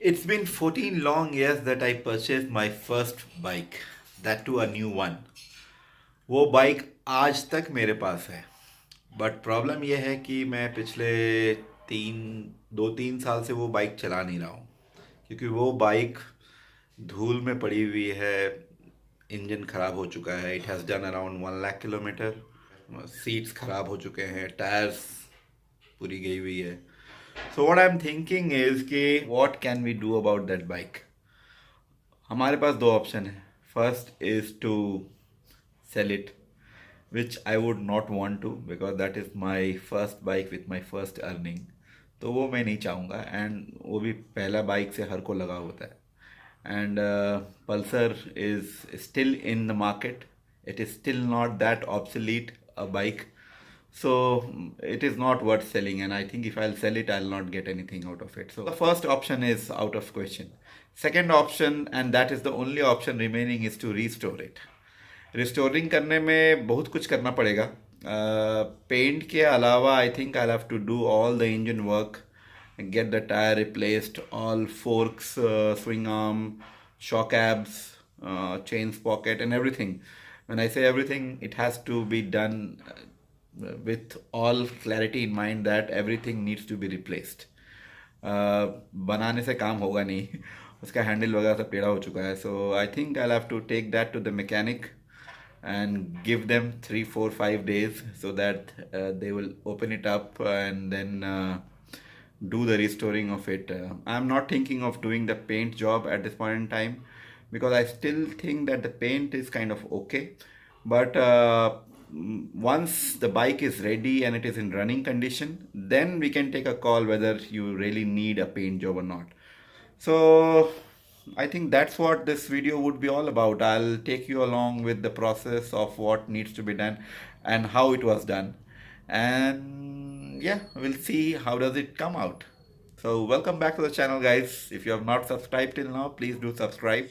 It's been 14 long years that I purchased my first bike, that too a new one. वो bike आज तक मेरे पास है. But problem यह है कि मैं पिछले 2-3 साल से वो बाइक चला नहीं रहा हूँ, क्योंकि वो बाइक धूल में पड़ी हुई है. इंजन ख़राब हो चुका है. It has done around 1 lakh kilometre. Seats ख़राब हो चुके हैं, टायर्स पूरी गई हुई है. So what I am thinking is कि what can we do about that bike. हमारे पास दो ऑप्शन है. First is to sell it, which I would not want to, because that is my first bike with my first earning. तो वो मैं नहीं चाहूँगा. एंड वो भी पहला बाइक से हर को लगा होता है. And Pulsar is still in the market. It is still not that obsolete a bike. So it is not worth selling, and I think if I'll sell it, I'll not get anything out of it. So the first option is out of question. Second option, and that is the only option remaining, is to restore it. Restoring करने में बहुत कुछ करना पड़ेगा. Paint के अलावा I think I have to do all the engine work, get the tyre replaced, all forks, swing arm, shock abs, chain sprocket and everything. When I say everything, it has to be done with all clarity in mind that everything needs to be replaced. बनाने से काम होगा नहीं. उसका handle वगैरह सब टेढ़ा हो चुका है. So I think I have to take that to the mechanic and give them 3-4-5 days so that they will open it up and then do the restoring of it. I'm not thinking of doing the paint job at this point in time, because I still think that the paint is kind of okay. But once the bike is ready and it is in running condition, then we can take a call whether you really need a paint job or not. So I think that's what this video would be all about. I'll take you along with the process of what needs to be done and how it was done. And yeah, we'll see how does it come out. So welcome back to the channel, guys. If you have not subscribed till now, please do subscribe.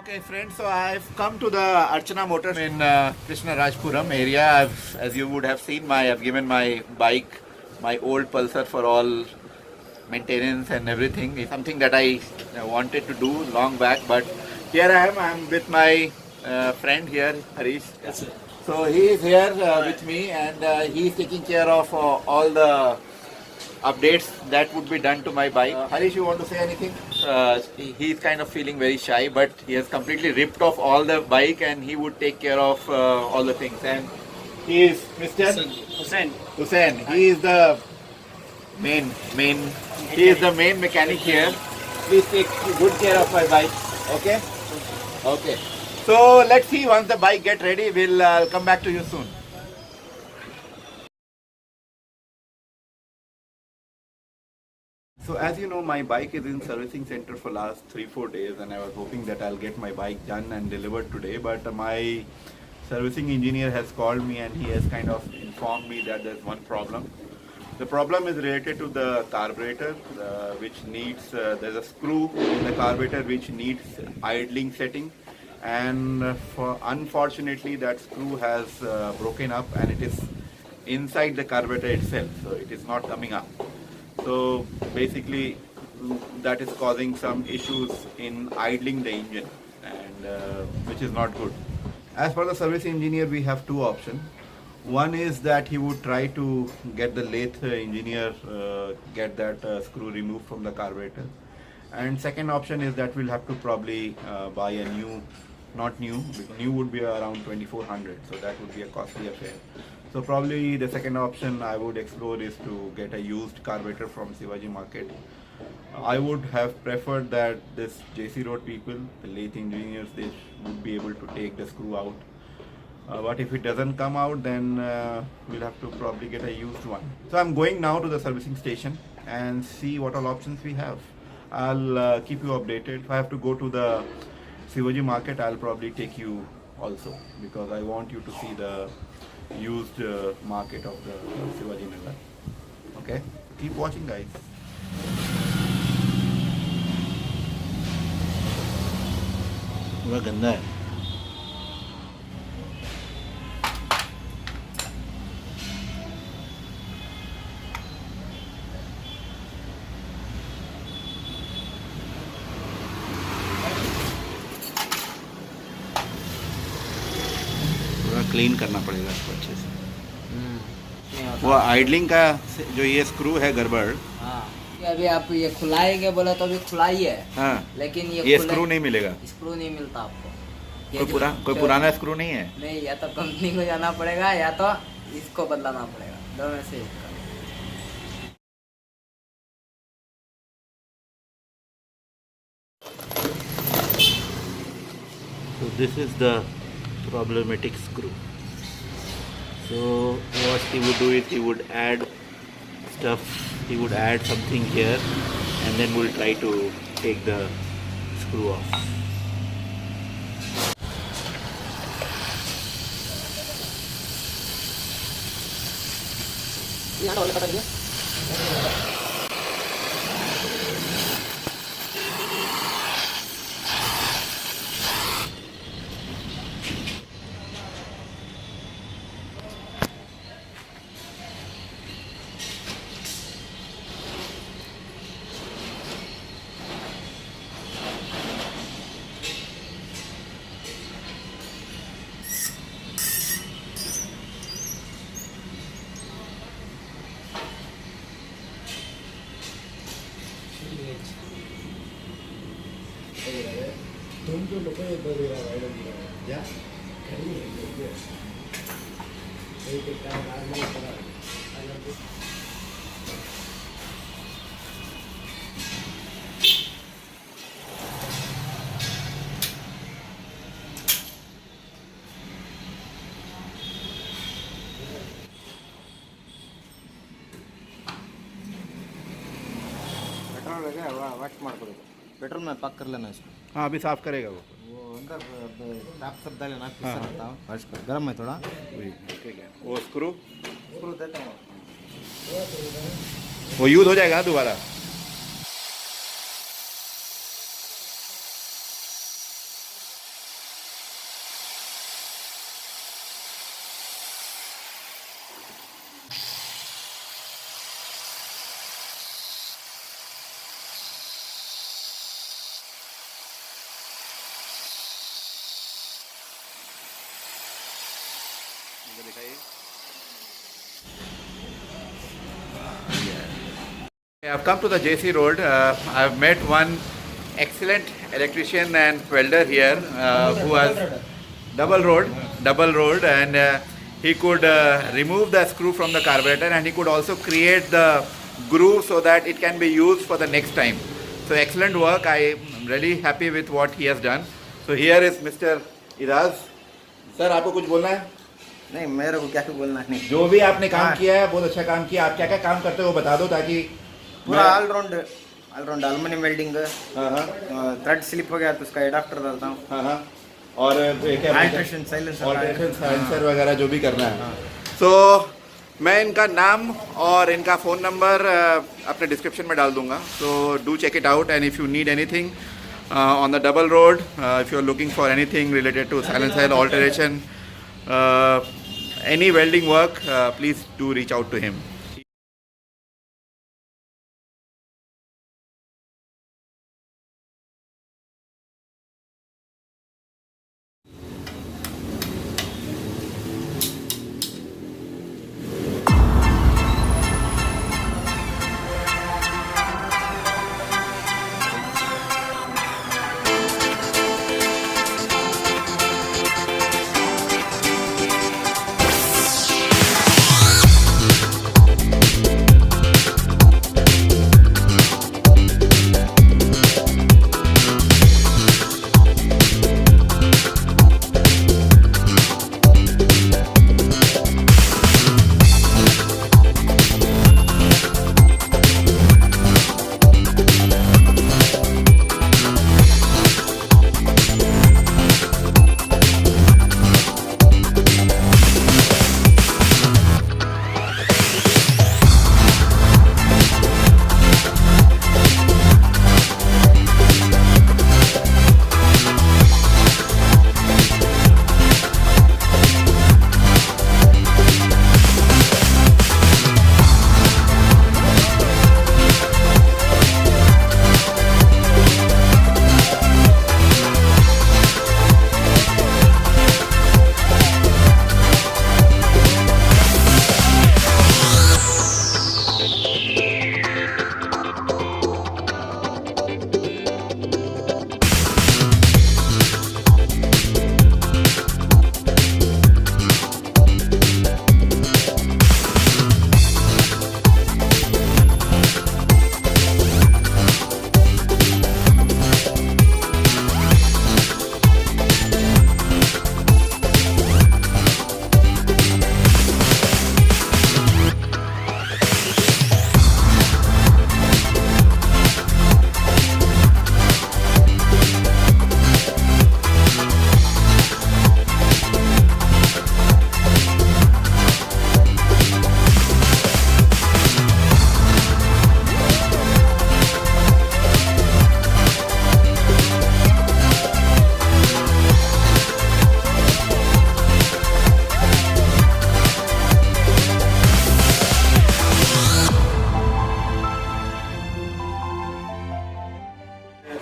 Okay, friends, so I've come to the Archana Motors in Krishna Rajpuram area. As you would have seen, I've given my bike, my old Pulsar, for all maintenance and everything. It's something that I wanted to do long back, but here I am. I'm with my friend here, Harish. Yes, sir. So he is here with me, and he is taking care of all the updates that would be done to my bike. Harish, you want to say anything? He is kind of feeling very shy, but he has completely ripped off all the bike and he would take care of all the things. And he is Mr. Hussain. He is the main. He is the main mechanic here. Please take good care of my bike. Okay. Okay. So let's see, once the bike get ready, we'll come back to you soon. So as you know, my bike is in servicing center for last 3-4 days, and I was hoping that I'll get my bike done and delivered today, but my servicing engineer has called me and he has kind of informed me that there's one problem. The problem is related to the carburetor, which needs, there's a screw in the carburetor which needs idling setting, and unfortunately that screw has broken up and it is inside the carburetor itself, so it is not coming up. So basically that is causing some issues in idling the engine, and which is not good. As for the service engineer, we have two options. One is that he would try to get the lathe engineer get that screw removed from the carburetor, and second option is that we'll have to probably buy a new, not new, because new would be around 2400, so that would be a costly affair. So probably the second option I would explore is to get a used carburetor from Shivaji Market. I would have preferred that this JC Road people, the lathe engineers, they would be able to take the screw out. But if it doesn't come out, then we'll have to probably get a used one. So I'm going now to the servicing station and see what all options we have. I'll keep you updated. If I have to go to the Shivaji Market, I'll probably take you also, because I want you to see the used market of the Shivaji Nagar. Okay, keep watching, guys. पूरा गंदा है. पूरा clean करना पड़ेगा इसको अच्छे से. वो आइडलिंग का जो ये स्क्रू है गड़बड़. हाँ, अभी आप ये खुलाएंगे बोला तो अभी खुलाई है. हाँ, लेकिन ये स्क्रू नहीं मिलेगा. स्क्रू नहीं मिलता आपको. कोई पुराना स्क्रू नहीं है. नहीं, या तो कंपनी को जाना पड़ेगा या तो इसको बदलाना पड़ेगा, दोनों में से एक. So this is the problematic screw. So what he would do is he would add stuff, he would add something here, and then we'll try to take the screw off. Petrol में पक कर लेना इसको. हाँ, अभी साफ करेगा वो. अंदर टाप सब डालेना, फिर रहता हूँ. गर्म है थोड़ा. वो स्क्रू देता हूँ. वो यूज हो जाएगा दोबारा. I've come to the JC Road. I've met one excellent electrician and welder here who has double road, and he could remove the screw from the carburetor, and he could also create the groove so that it can be used for the next time. So excellent work. I am really happy with what he has done. So here is Mr. Ira's sir आपको कुछ बोलना है? नहीं मेरे को क्या बोलना नहीं, जो भी आपने काम हाँ। किया है बहुत अच्छा काम किया। आप क्या क्या काम करते हो वो बता दो ताकि पूरा मैं- ऑलराउंड एल्युमिनियम वेल्डिंग, हाँ हाँ थ्रेड स्लिप हो गया तो उसका एडाप्टर डालता हूँ, हाँ हाँ और क्या अल्ट्रेशन साइलेंसर ऑल्ट्रेशन साइलेंसर वगैरह जो भी करना है। तो मैं इनका नाम और इनका फ़ोन नंबर अपने डिस्क्रिप्शन में डाल दूंगा, so do check it out, and if you need anything on the double road, if you are looking for anything related to silencer alteration, any welding work, please do reach out to him.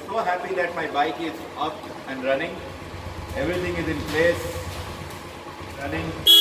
So happy that my bike is up and running. Everything is in place, running.